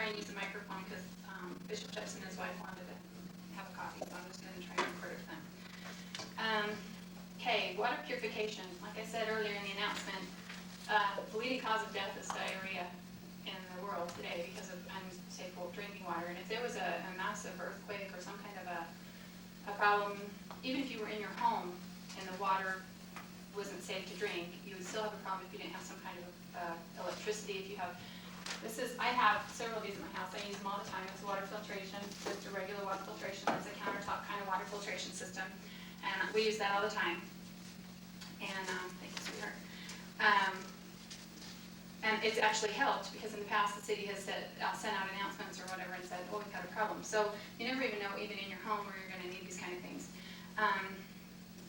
try and use the microphone because Bishop Judson and his wife wanted to have a coffee, so I'm just going to try and record it for them. Okay, water purification. Like I said earlier in the announcement, the leading cause of death is diarrhea in the world today because of unsafe drinking water. And if there was a massive earthquake or some kind of a problem, even if you were in your home and the water wasn't safe to drink, you would still have a problem if you didn't have some kind of electricity. If you have, I have several of these in my house. I use them all the time. It's water filtration, just a regular water filtration. It's a countertop kind of water filtration system, and we use that all the time. And thank you, sweetheart. And it's actually helped because in the past the city has sent out announcements or whatever and said, oh, we've got a problem. So you never even know, even in your home, where you're going to need these kind of things.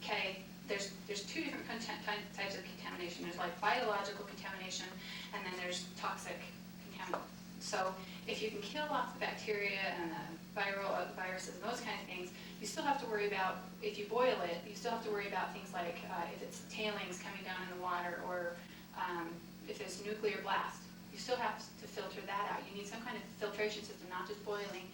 Okay, there's two different types of contamination. There's like biological contamination, and then there's toxic contamination. So if you can kill off the bacteria and the viruses and those kind of things, you still have to worry about, if you boil it, you still have to worry about things like if it's tailings coming down in the water, or if there's nuclear blast. You still have to filter that out. You need some kind of filtration system, not just boiling.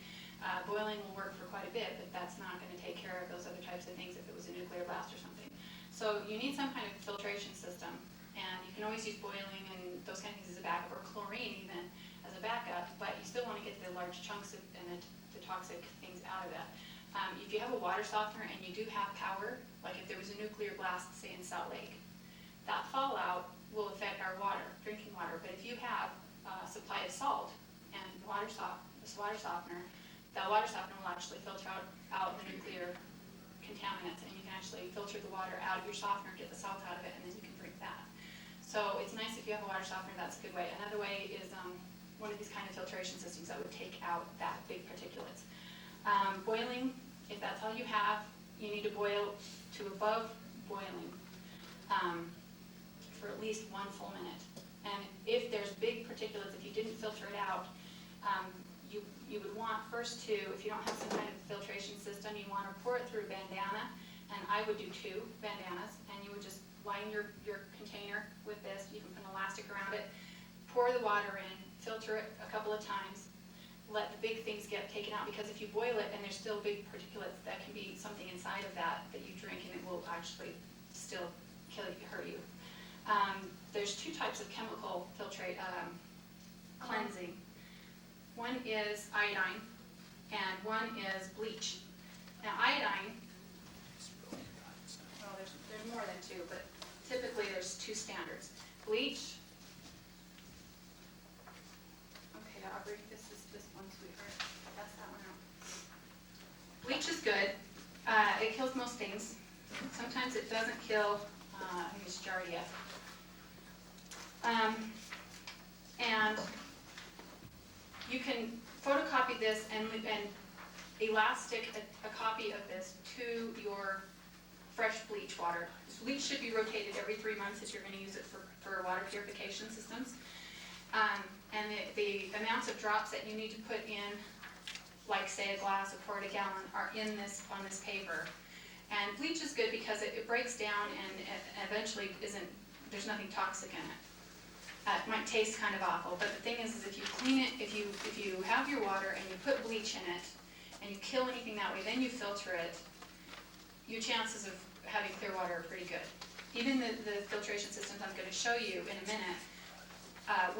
Boiling will work for quite a bit, but that's not going to take care of those other types of things if it was a nuclear blast or something. So you need some kind of filtration system, and you can always use boiling and those kind of things as a backup, or chlorine even as a backup, but you still want to get the large chunks and the toxic things out of that. If you have a water softener and you do have power, like if there was a nuclear blast, say in Salt Lake, that fallout will affect our water, drinking water. But if you have a supply of salt and this water softener, that water softener will actually filter out the nuclear contaminants, and you can actually filter the water out of your softener, get the salt out of it, and then you can drink that. So it's nice if you have a water softener. That's a good way. Another way is one of these kind of filtration systems that would take out that big particulates. Boiling, if that's all you have, you need to boil to above boiling for at least 1 full minute. And if there's big particulates, if you didn't filter it out, you would want first to, if you don't have some kind of filtration system, you want to pour it through a bandana, and I would do 2 bandanas, and you would just line your container with this. You can put an elastic around it, pour the water in, filter it a couple of times, let the big things get taken out, because if you boil it and there's still big particulates, that can be something inside of that you drink, and it will actually still hurt you. There's 2 types of chemical cleansing. One is iodine, and one is bleach. Now iodine, well, there's more than 2, but typically there's 2 standards. Bleach, okay, Aubrey, this is this one, sweetheart. That's that one out. Bleach is good. It kills most things. Sometimes it doesn't kill, I think it's Giardia. And you can photocopy this and elastic a copy of this to your fresh bleach water. Bleach should be rotated every 3 months if you're going to use it for water purification systems. And the amounts of drops that you need to put in, like say a glass, a quart, a gallon, are on this paper. And bleach is good because it breaks down and eventually there's nothing toxic in it. It might taste kind of awful, but the thing is if you clean it, if you have your water and you put bleach in it, and you kill anything that way, then you filter it, your chances of having clear water are pretty good. Even the filtration systems I'm going to show you in a minute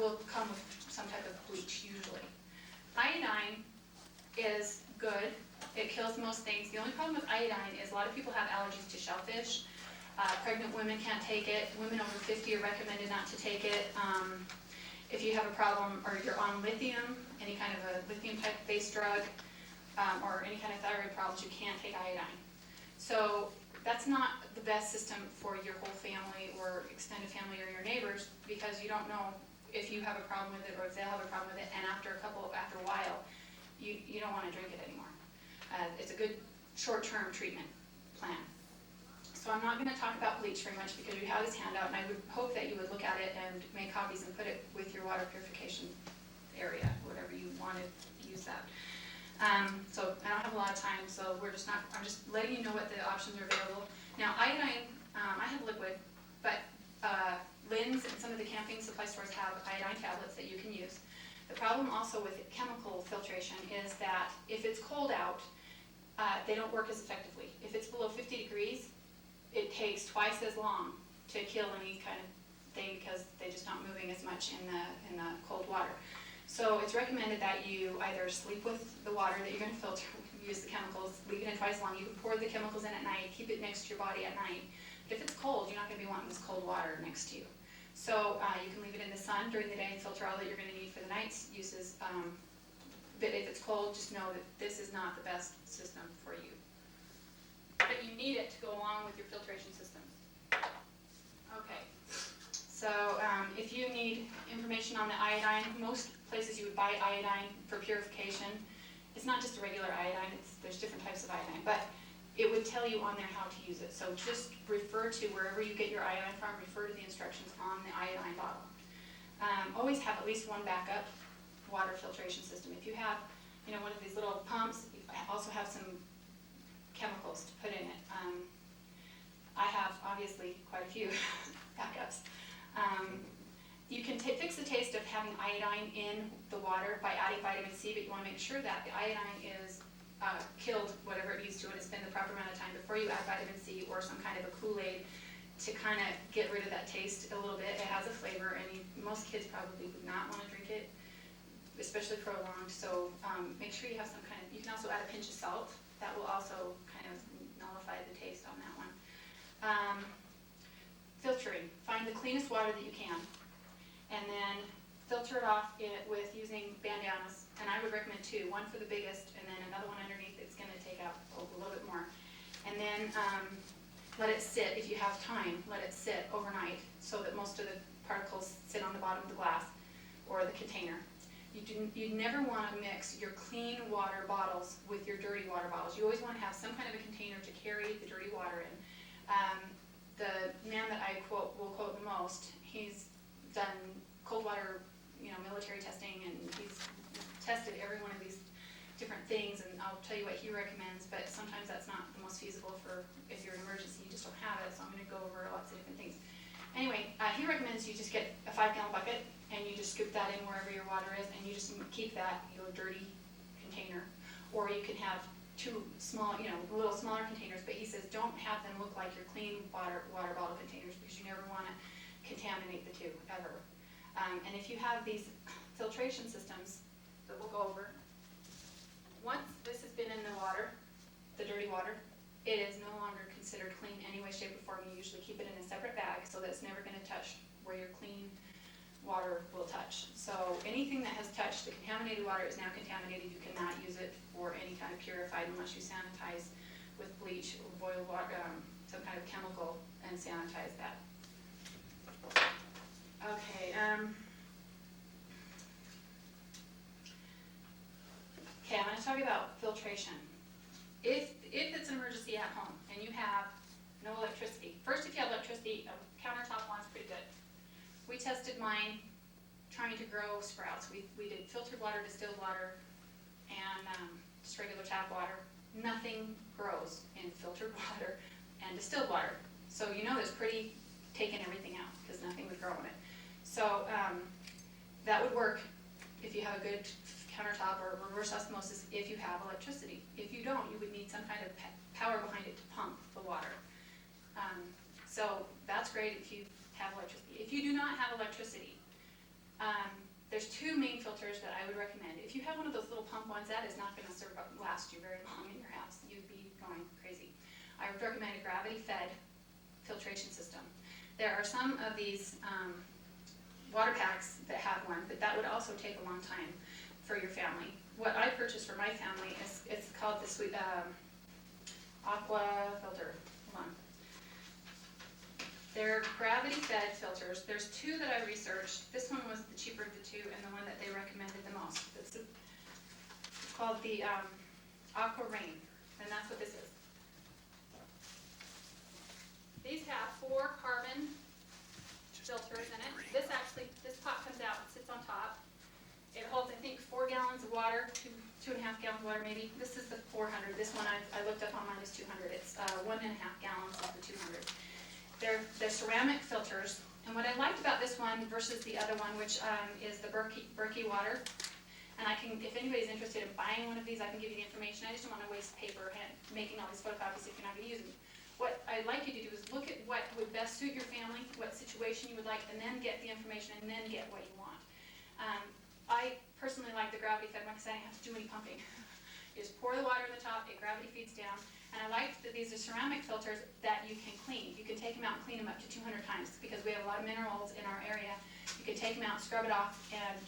will come with some type of bleach usually. Iodine is good. It kills most things. The only problem with iodine is a lot of people have allergies to shellfish. Pregnant women can't take it. Women over 50 are recommended not to take it. If you have a problem or you're on lithium, any kind of a lithium type based drug, or any kind of thyroid problems, you can't take iodine. So that's not the best system for your whole family or extended family or your neighbors, because you don't know if you have a problem with it or if they'll have a problem with it, and after a while, you don't want to drink it anymore. It's a good short-term treatment plan. So I'm not going to talk about bleach very much because we have this handout, and I would hope that you would look at it and make copies and put it with your water purification area, whatever you want to use that. So I don't have a lot of time, so I'm just letting you know what the options are available. Now iodine, I have liquid, but Lynn's and some of the camping supply stores have iodine tablets that you can use. The problem also with chemical filtration is that if it's cold out, they don't work as effectively. If it's below 50 degrees, it takes twice as long to kill any kind of thing because they're just not moving as much in the cold water. So it's recommended that you either sleep with the water that you're going to filter, use the chemicals, leave it in twice as long. You can pour the chemicals in at night, keep it next to your body at night. But if it's cold, you're not going to be wanting this cold water next to you. So you can leave it in the sun during the day and filter all that you're going to need for the night's uses. But if it's cold, just know that this is not the best system for you. But you need it to go along with your filtration systems. Okay, so if you need information on the iodine, most places you would buy iodine for purification. It's not just a regular iodine, there's different types of iodine, but it would tell you on there how to use it. So just refer to wherever you get your iodine from, refer to the instructions on the iodine bottle. Always have at least one backup water filtration system. If you have, one of these little pumps, also have some chemicals to put in it. I have obviously quite a few backups. You can fix the taste of having iodine in the water by adding vitamin C, but you want to make sure that the iodine is killed whatever it needs to, and it's been the proper amount of time before you add vitamin C or some kind of a Kool-Aid to kind of get rid of that taste a little bit. It has a flavor, and most kids probably would not want to drink it, especially prolonged. So make sure you have some kind of, you can also add a pinch of salt. That will also kind of nullify the taste on that one. Filtering. Find the cleanest water that you can, and then filter it off with using bandanas. And I would recommend two, one for the biggest, and then another one underneath that's going to take out a little bit more. And then let it sit, if you have time, let it sit overnight so that most of the particles sit on the bottom of the glass or the container. You never want to mix your clean water bottles with your dirty water bottles. You always want to have some kind of a container to carry the dirty water in. The man that I will quote the most, he's done cold water, military testing, and he's tested every one of these different things, and I'll tell you what he recommends, but sometimes that's not the most feasible for if you're an emergency, you just don't have it, so I'm going to go over lots of different things. Anyway, he recommends you just get a 5-gallon bucket, and you just scoop that in wherever your water is, and you just keep that your dirty container. Or you can have two small, little smaller containers, but he says don't have them look like your clean water bottle containers, because you never want to contaminate the two, ever. And if you have these filtration systems that we'll go over, once this has been in the water, the dirty water, it is no longer considered clean any way, shape, or form. You usually keep it in a separate bag so that it's never going to touch where your clean water will touch. So anything that has touched the contaminated water is now contaminated. You cannot use it for any kind of purified unless you sanitize with bleach or boiled water, some kind of chemical, and sanitize that. Okay. Okay, I'm going to talk about filtration. If it's an emergency at home and you have no electricity, first, if you have electricity, a countertop one's pretty good. We tested mine trying to grow sprouts. We did filtered water, distilled water, and just regular tap water. Nothing grows in filtered water and distilled water. So it's pretty taking everything out because nothing would grow in it. So that would work if you have a good countertop or reverse osmosis if you have electricity. If you don't, you would need some kind of power behind it to pump the water. So that's great if you have electricity. If you do not have electricity, there's two main filters that I would recommend. If you have one of those little pump ones, that is not going to last you very long in your house. You'd be going crazy. I would recommend a gravity-fed filtration system. There are some of these water packs that have one, but that would also take a long time for your family. What I purchased for my family is, it's called the Aqua Filter. Hold on. They're gravity-fed filters. There's two that I researched. This one was the cheaper of the two and the one that they recommended the most. It's called the Aqua Rain, and that's what this is. These have 4 carbon filters in it. This pot comes out and sits on top. It holds, I think, 4 gallons of water, 2.5 gallons of water maybe. This is the 400. This one I looked up online is 200. It's 1.5 gallons of the 200. They're ceramic filters, And what I liked about this one versus the other one, which is the Berkey water, and I can, if anybody's interested in buying one of these, I can give you the information. I just don't want to waste paper and making all these photocopies if you're not going to use them. What I'd like you to do is look at what would best suit your family, what situation you would like, and then get the information and then get what you want. I personally like the gravity fed one because I don't have to do any pumping. You just pour the water in the top, it gravity feeds down. And I like that these are ceramic filters that you can clean. You can take them out and clean them up to 200 times because we have a lot of minerals in our area. You can take them out, scrub it off, and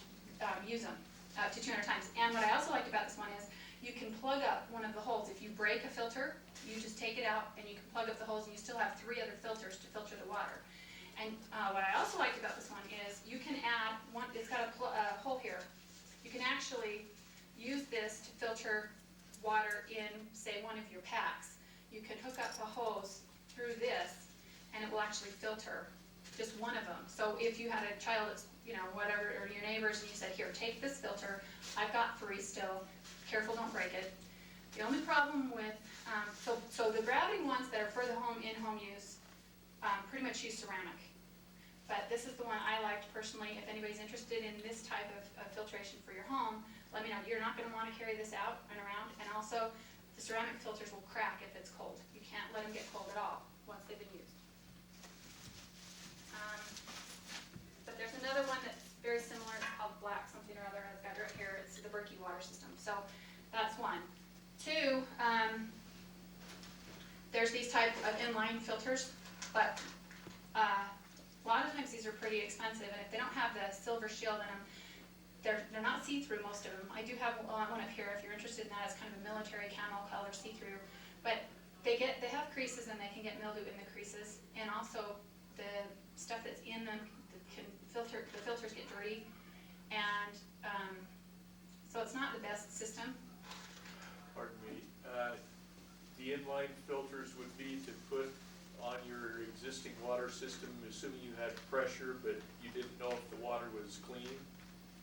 use them up to 200 times. And what I also liked about this one is you can plug up one of the holes. If you break a filter, you just take it out and you can plug up the holes and you still have 3 other filters to filter the water. And what I also liked about this one is you can add one, it's got a hole here. You can actually use this to filter water in, say, one of your packs. You can hook up a hose through this and it will actually filter just one of them. So if you had a child that's, you know, whatever, or your neighbors, and you said, here, take this filter, I've got 3 still, careful, don't break it. The only problem with, so the gravity ones that are for the in-home use, pretty much use ceramic. But this is the one I liked personally. If anybody's interested in this type of filtration for your home, let me know. You're not going to want to carry this out and around. And also, the ceramic filters will crack if it's cold. You can't let them get cold at all once they've been used. But there's another one that's very similar. It's called Black something or other. I've got it right here. It's the Berkey water system. So that's one. 2, there's these type of inline filters, but a lot of times these are pretty expensive, and if they don't have the silver shield in them, they're not see-through, most of them. I do have one up here if you're interested in that. It's kind of a military camo color see-through, but they have creases and they can get mildew in the creases, and also the stuff that's in them the filters get dirty, and so it's not the best system. Pardon me. The inline filters would be to put on your existing water system, assuming you had pressure, but you didn't know if the water was clean?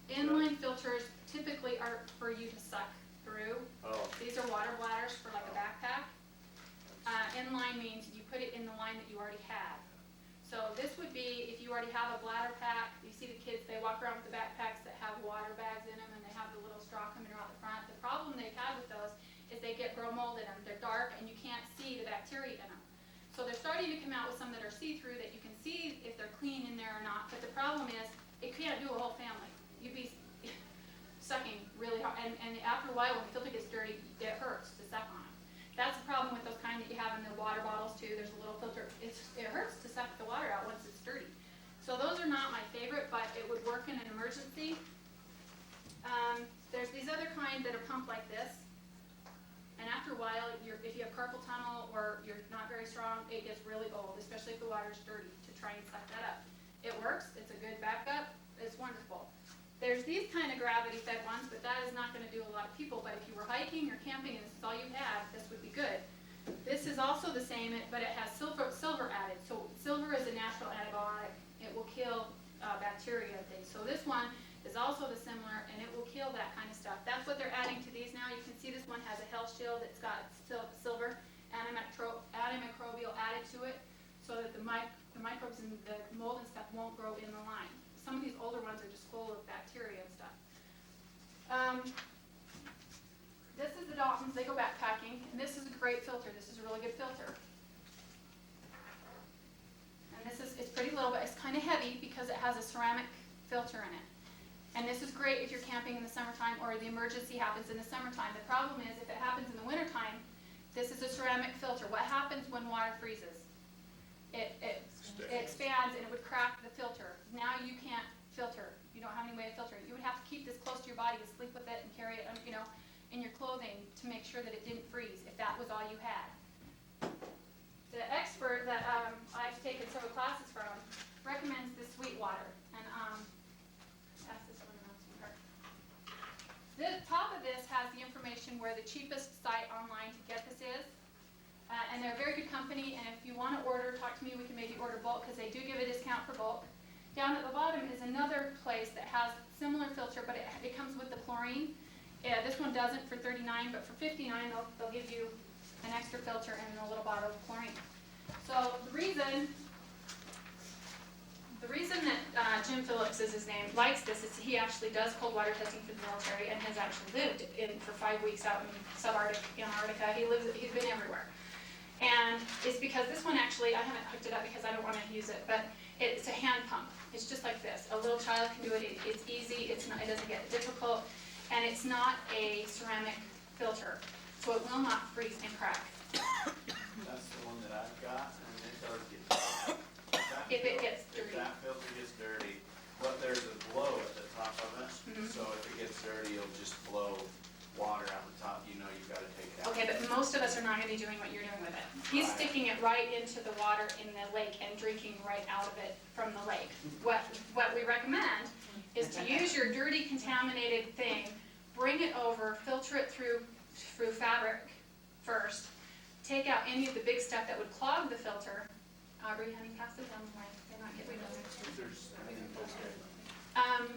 Inline filters typically are for you to suck through. Oh. These are water bladders for like a backpack. Inline means you put it in the line that you already had. So this would be if you already have a bladder pack. You see the kids, they walk around with the backpacks that have water bags in them and they have the little straw coming out the front. The problem they've had with those is they grow mold in them. They're dark and you can't see the bacteria in them. So they're starting to come out with some that are see-through that you can see if they're clean in there or not. But the problem is it can't do a whole family. You'd be sucking really hard, and after a while when the filter gets dirty, it hurts to suck on them. That's the problem with those kind that you have in the water bottles too. There's a little filter. It hurts to suck the water out once it's dirty. So those are not my favorite, but it would work in an emergency. There's these other kind that are pumped like this, and after a while, if you have carpal tunnel or you're not very strong, it gets really old, especially if the water's dirty, to try and suck that up. It works. It's a good backup. It's wonderful. There's these kind of gravity-fed ones, but that is not going to do a lot of people. But if you were hiking or camping and this is all you had, this would be good. This is also the same, but it has silver added. So silver is a natural antibiotic. It will kill bacteria and things. So this one is also the similar, and it will kill that kind of stuff. That's what they're adding to these now. You can see this one has a health shield. It's got silver antimicrobial added to it, so that the microbes and the mold and stuff won't grow in the line. Some of these older ones are just full of bacteria and stuff. This is the Daltons. They go backpacking, and this is a great filter. This is a really good filter. And it's pretty little, but it's kind of heavy because it has a ceramic filter in it. And this is great if you're camping in the summertime or the emergency happens in the summertime. The problem is if it happens in the wintertime, this is a ceramic filter. What happens when water freezes? It expands and it would crack the filter. Now you can't filter. You don't have any way of filtering. You would have to keep this close to your body and sleep with it and carry it, in your clothing to make sure that it didn't freeze if that was all you had. The expert that I've taken several classes from recommends the sweetwater. And pass this one around to her. The top of this has the information where the cheapest site online to get this is. And they're a very good company, and if you want to order, talk to me, we can maybe order bulk, because they do give a discount for bulk. Down at the bottom is another place that has similar filter, but it comes with the chlorine. This one doesn't for $39, but for $59 they'll give you an extra filter and a little bottle of chlorine. So the reason The reason that Jim Phillips is his name, likes this is he actually does cold water testing for the military and has actually lived for 5 weeks out in Antarctica. He's been everywhere. And it's because this one actually, I haven't hooked it up because I don't want to use it, but it's a hand pump. It's just like this. A little child can do it. It's easy. It doesn't get difficult. And it's not a ceramic filter, so it will not freeze and crack. That's the one that I've got, and it does get dirty. If it gets dirty. If that filter gets dirty, but there's a blow at the top of it, so if it gets dirty, it'll just blow water out the top, you know you've got to take it out. Okay, but most of us are not going to be doing what you're doing with it. He's Right. sticking it right into the water in the lake and drinking right out of it from the lake. What we recommend is to use your dirty, contaminated thing, bring it over, filter it through fabric first, take out any of the big stuff that would clog the filter. Aubrey, honey, pass it down the way. They're not getting rid of it. If there's, okay.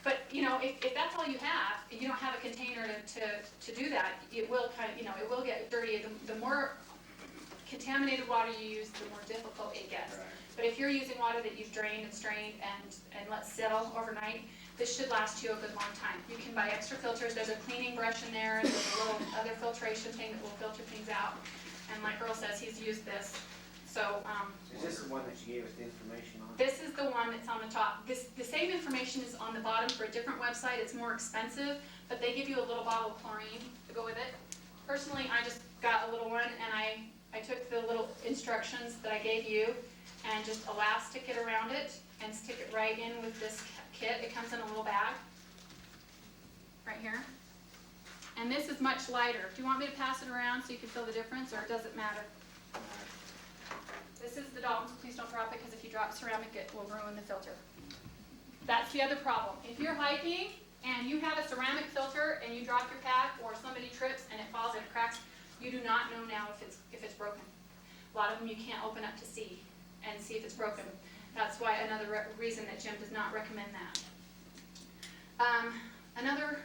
But you know, if that's all you have, and you don't have a container to do that, it will kind of, it will get dirty. The more contaminated water you use, the more difficult it gets. Right. But if you're using water that you've drained and strained and let settle overnight, this should last you a good long time. You can buy extra filters. There's a cleaning brush in there. There's a little other filtration thing that will filter things out. And like Earl says, he's used this. So Is this the one that you gave us the information on? this is the one that's on the top. The same information is on the bottom for a different website. It's more expensive, but they give you a little bottle of chlorine to go with it. Personally, I just got a little one, and I took the little instructions that I gave you and just elastic it around it and stick it right in with this kit. It comes in a little bag right here. And this is much lighter. Do you want me to pass it around so you can feel the difference, or does it matter? This is the Dalton, please don't drop it, because if you drop ceramic, it will ruin the filter. That's the other problem. If you're hiking and you have a ceramic filter and you drop your pack, or somebody trips and it falls and it cracks, you do not know now if it's broken. A lot of them you can't open up to see and see if it's broken. That's why another reason that Jim does not recommend that. Another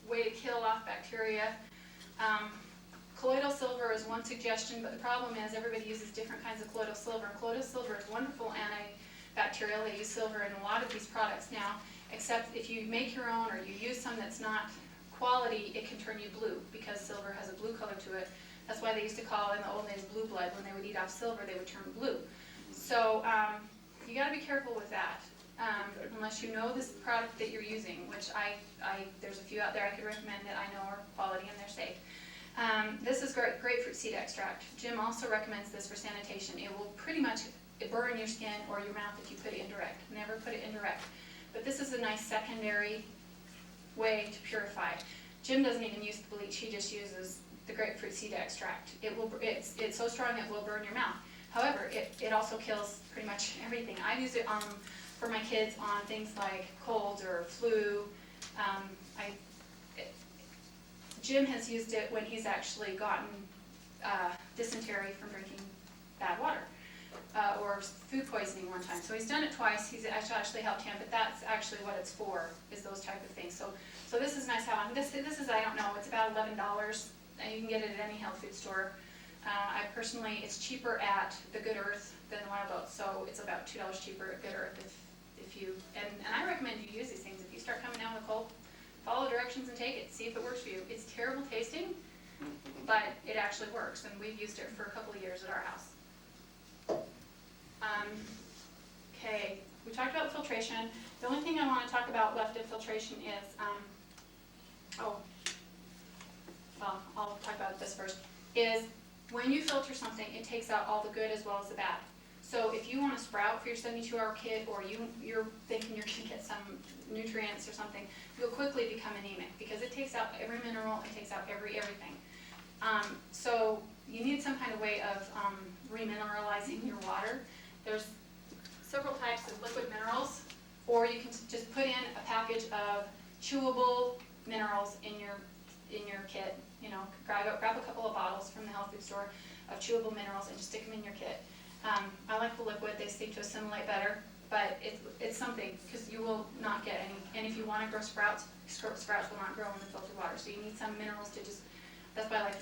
way to kill off bacteria. Colloidal silver is one suggestion, but the problem is everybody uses different kinds of colloidal silver. And colloidal silver is wonderful antibacterial. They use silver in a lot of these products now, except if you make your own or you use some that's not quality, it can turn you blue because silver has a blue color to it. That's why they used to call in the old days blue blood. When they would eat off silver, they would turn blue. So you got to be careful with that. Unless you know this product that you're using, which there's a few out there I could recommend that I know are quality and they're safe. This is grapefruit seed extract. Jim also recommends this for sanitation. It will pretty much burn your skin or your mouth if you put it indirect. Never put it indirect. But this is a nice secondary way to purify. Jim doesn't even use the bleach. He just uses the grapefruit seed extract. It's so strong it will burn your mouth. However, it also kills pretty much everything. I use it for my kids on things like colds or flu. Jim has used it when he's actually gotten dysentery from drinking bad water or food poisoning one time. So he's done it twice. He's actually helped him, but that's actually what it's for, is those type of things. So this is nice. This is, I don't know, it's about $11. And you can get it at any health food store. It's cheaper at the Good Earth than the Wild Oats, so it's about $2 cheaper at Good Earth and I recommend you use these things. If you start coming down with a cold, follow directions and take it. See if it works for you. It's terrible tasting, but it actually works, and we've used it for a couple of years at our house. Okay, we talked about filtration. The only thing I want to talk about left in filtration is, I'll talk about this first, is when you filter something, it takes out all the good as well as the bad. So if you want to sprout for your 72-hour kit, or you're thinking you're going to get some nutrients or something, you'll quickly become anemic because it takes out every mineral, it takes out everything. So you need some kind of way of remineralizing your water. There's several types of liquid minerals, or you can just put in a package of chewable minerals in your kit. You know, grab a couple of bottles from the health food store of chewable minerals and just stick them in your kit. I like the liquid. They seem to assimilate better, but it's something, because you will not get any. And if you want to grow sprouts will not grow in the filtered water. So you need some minerals to just That's why I like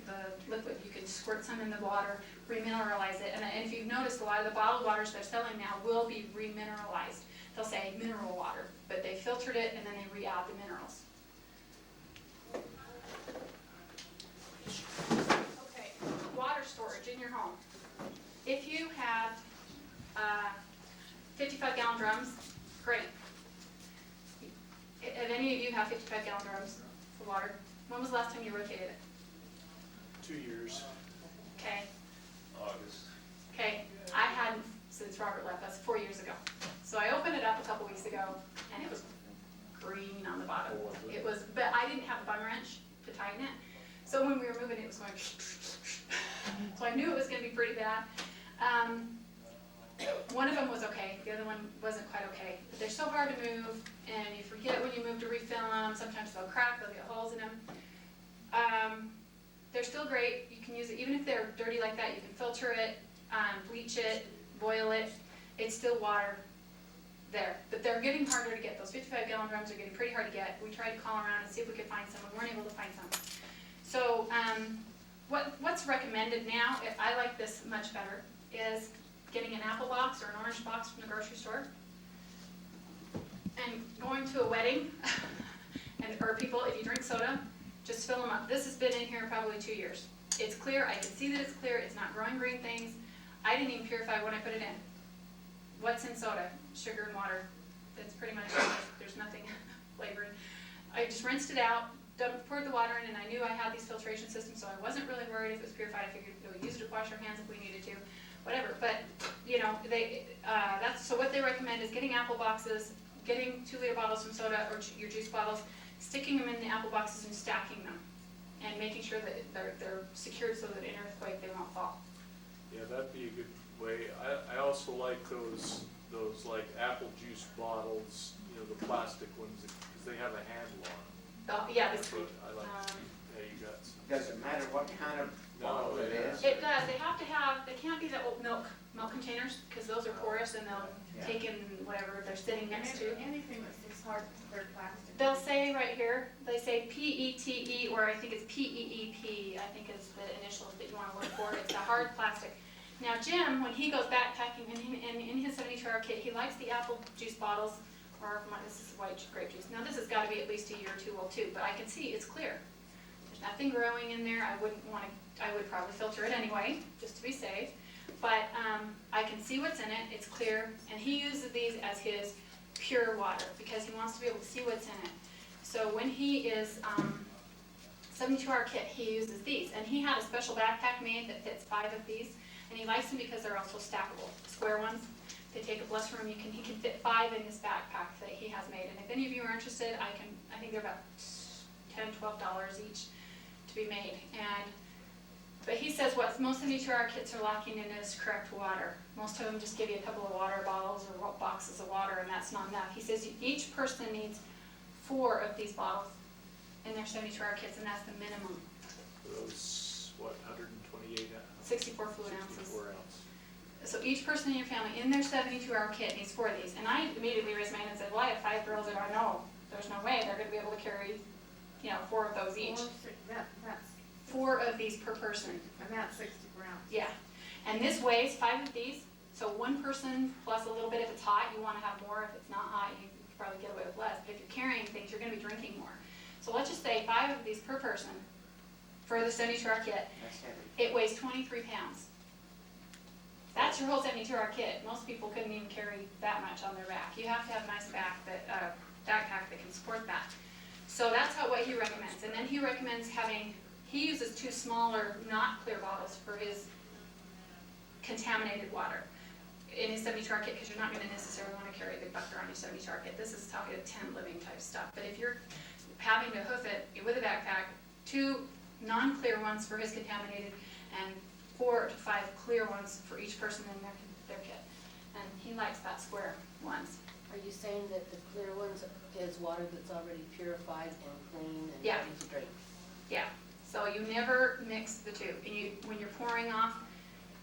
the liquid. You can squirt some in the water, remineralize it. And if you've noticed, a lot of the bottled waters they're selling now will be remineralized. They'll say mineral water, but they filtered it and then they re-add the minerals. Okay, water storage in your home. If you have 55-gallon drums, great. If any of you have 55-gallon drums of water, when was the last time you rotated it? 2 years. Okay. August. Okay, I hadn't since Robert left, that's 4 years ago. So I opened it up a couple weeks ago, and it was green on the bottom. Oh, was it? It was, but I didn't have a bung wrench to tighten it. So when we were moving, it was going, so I knew it was gonna be pretty bad. One of them was okay, the other one wasn't quite okay. But they're so hard to move, and you forget when you move to refill them. Sometimes they'll crack, they'll get holes in them. They're still great. You can use it, even if they're dirty like that, you can filter it, bleach it, boil it. It's still water there. But they're getting harder to get. Those 55-gallon drums are getting pretty hard to get. We tried to call around and see if we could find some. We weren't able to find some. So what's recommended now, if I like this much better, is getting an apple box or an orange box from the grocery store and going to a wedding, or people, if you drink soda, just fill them up. This has been in here probably 2 years. It's clear, I can see that it's clear, it's not growing green things. I didn't even purify when I put it in. What's in soda? Sugar and water. That's pretty much it. There's nothing flavored. I just rinsed it out, poured the water in, and I knew I had these filtration systems, so I wasn't really worried if it was purified. I figured we would use it to wash our hands if we needed to, whatever. But, you know, so what they recommend is getting apple boxes, getting 2-liter bottles from soda or your juice bottles, sticking them in the apple boxes and stacking them, and making sure that they're secured so that in an earthquake they won't fall. Yeah, that'd be a good way. I also like those like apple juice bottles, you know, the plastic ones, because they have a handle on them. Yeah, That's what I like. Yeah, you got some. Does it matter what kind of No, bottle it is? it does. They have to have, they can't be the old milk containers, because those are porous and they'll Yeah. take in whatever they're sitting next to. Anything that's this hard, clear plastic. They'll say right here, they say PETE, or I think it's PEEP, I think is the initials that you want to look for. It's a hard plastic. Now Jim, when he goes backpacking in his 72-hour kit, he likes the apple juice bottles, or this is white grape juice. Now this has got to be at least a year or two old too, but I can see it's clear. There's nothing growing in there. I would probably filter it anyway, just to be safe. But I can see what's in it. It's clear, and he uses these as his pure water because he wants to be able to see what's in it. So when he is 72-hour kit, he uses these, and he had a special backpack made that fits 5 of these, and he likes them because they're also stackable, square ones. They take up less room. He can fit 5 in this backpack that he has made. And if any of you are interested, I think they're about $10, $12 each to be made. But he says what most 72-hour kits are lacking in is correct water. Most of them just give you a couple of water bottles or boxes of water, and that's not enough. He says each person needs 4 of these bottles in their 72-hour kits, and that's the minimum. Those, what, 128 64 fluid ounces. 64 ounce. So each person in your family in their 72-hour kit needs 4 of these. And I immediately raised my hand and said, well, I have 5 girls that I know. There's no way they're going to be able to carry, 4 of those each. That's, 4 of these per person. and that's 60 grams. Yeah. And this weighs 5 of these. So 1 person plus a little bit if it's hot. You want to have more. If it's not hot, you can probably get away with less. But if you're carrying things, you're going to be drinking more. So let's just say 5 of these per person for the 72-hour kit. That's heavy. It weighs 23 pounds. That's your whole 72-hour kit. Most people couldn't even carry that much on their back. You have to have a nice backpack that can support that. So that's what he recommends. And then he recommends he uses 2 smaller, not clear bottles for his contaminated water in his 72-hour kit, because you're not going to necessarily want to carry a big bucket on your 72-hour kit. This is talking of 10 living type stuff. But if you're having to hoof it with a backpack, 2 non-clear ones for his contaminated, and 4 to 5 clear ones for each person in their kit. And he likes that square ones. Are you saying that the clear ones is water that's already purified and clean and Yeah. ready to drink? Yeah. So you never mix the 2. And when you're pouring off,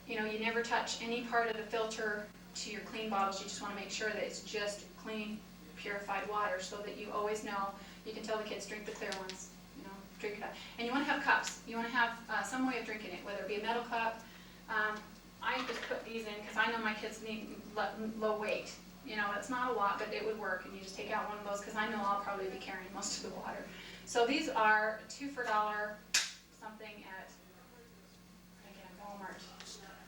you never touch any part of the filter to your clean bottles. You just want to make sure that it's just clean, purified water, so that you always know. You can tell the kids, drink the clear ones. drink it up. And you wanna have cups, you wanna have, some way of drinking it, whether it be a metal cup. I just put these in, cause I know my kids need low weight. You know, it's not a lot, but it would work, and you just take out one of those, cause I know I'll probably be carrying most of the water. So these are 2 for $1 something at, again, Walmart.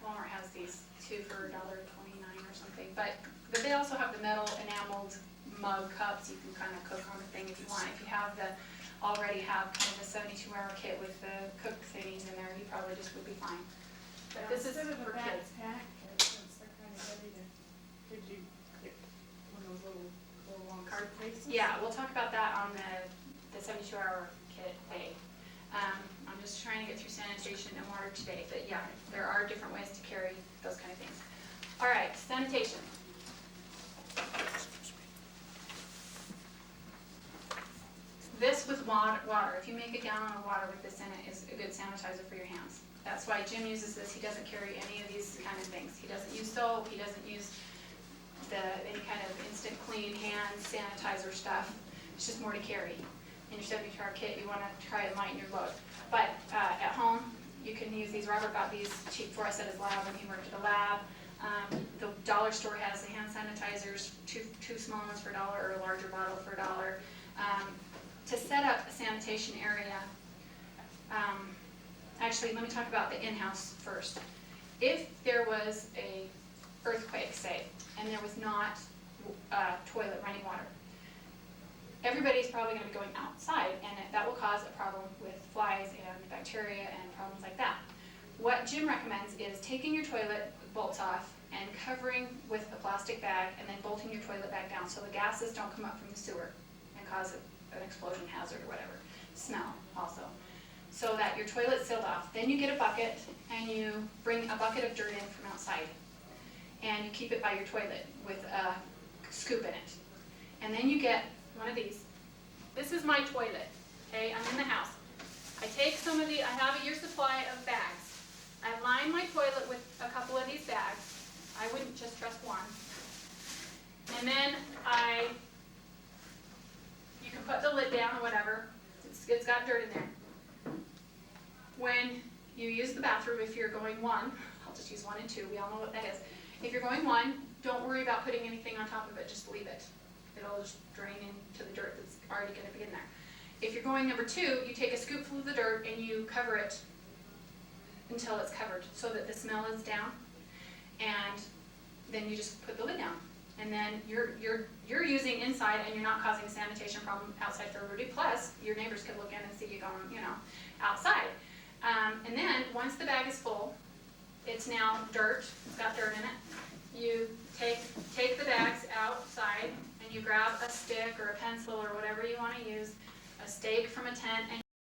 Walmart has these 2 for $1.29 or something, but they also have the metal enameled mug cups. You can kind of cook on the thing if you want. If you have already have kind of a 72-hour kit with the cook thingies in there, you probably just would be fine. But this is Instead of for a kids. backpack, since they're kind of heavy, could you get one of those little long card cases? Yeah, we'll talk about that on the 72-hour kit day. I'm just trying to get through sanitation and water today, but yeah, there are different ways to carry those kind of things. All right, sanitation. This with water, if you make a gallon of water with this in it, is a good sanitizer for your hands. That's why Jim uses this. He doesn't carry any of these kind of things. He doesn't use soap, he doesn't use any kind of instant clean hand sanitizer stuff. It's just more to carry. In your 72-hour kit, you want to try and lighten your load. But at home, you can use these. Robert got these cheap before I said his lab when he worked at a lab. The dollar store has the hand sanitizers, two small ones for $1 or a larger bottle for $1. To set up a sanitation area, actually, let me talk about the in-house first. If there was a earthquake, say, and there was not toilet running water, everybody's probably going to be going outside, and that will cause a problem with flies and bacteria and problems like that. What Jim recommends is taking your toilet bolts off and covering with a plastic bag and then bolting your toilet back down so the gases don't come up from the sewer and cause an explosion hazard or whatever. Smell also. So that your toilet's sealed off. Then you get a bucket and you bring a bucket of dirt in from outside. And you keep it by your toilet with a scoop in it. And then you get one of these. This is my toilet, okay? I'm in the house. I take some of I have a year's supply of bags. I line my toilet with a couple of these bags. I wouldn't just trust one. And then you can put the lid down or whatever. It's got dirt in there. When you use the bathroom, if you're going one, I'll just use 1 and 2, we all know what that is. If you're going one, don't worry about putting anything on top of it, just leave it. It'll just drain into the dirt that's already going to be in there. If you're going number 2, you take a scoopful of the dirt and you cover it until it's covered so that the smell is down, and then you just put the lid down. And then you're using inside and you're not causing a sanitation problem outside for everybody. Plus, your neighbors could look in and see you going, outside. And then once the bag is full, it's now dirt, it's got dirt in it. You take the bags outside and you grab a stick or a pencil or whatever you want to use, a stake from a tent, and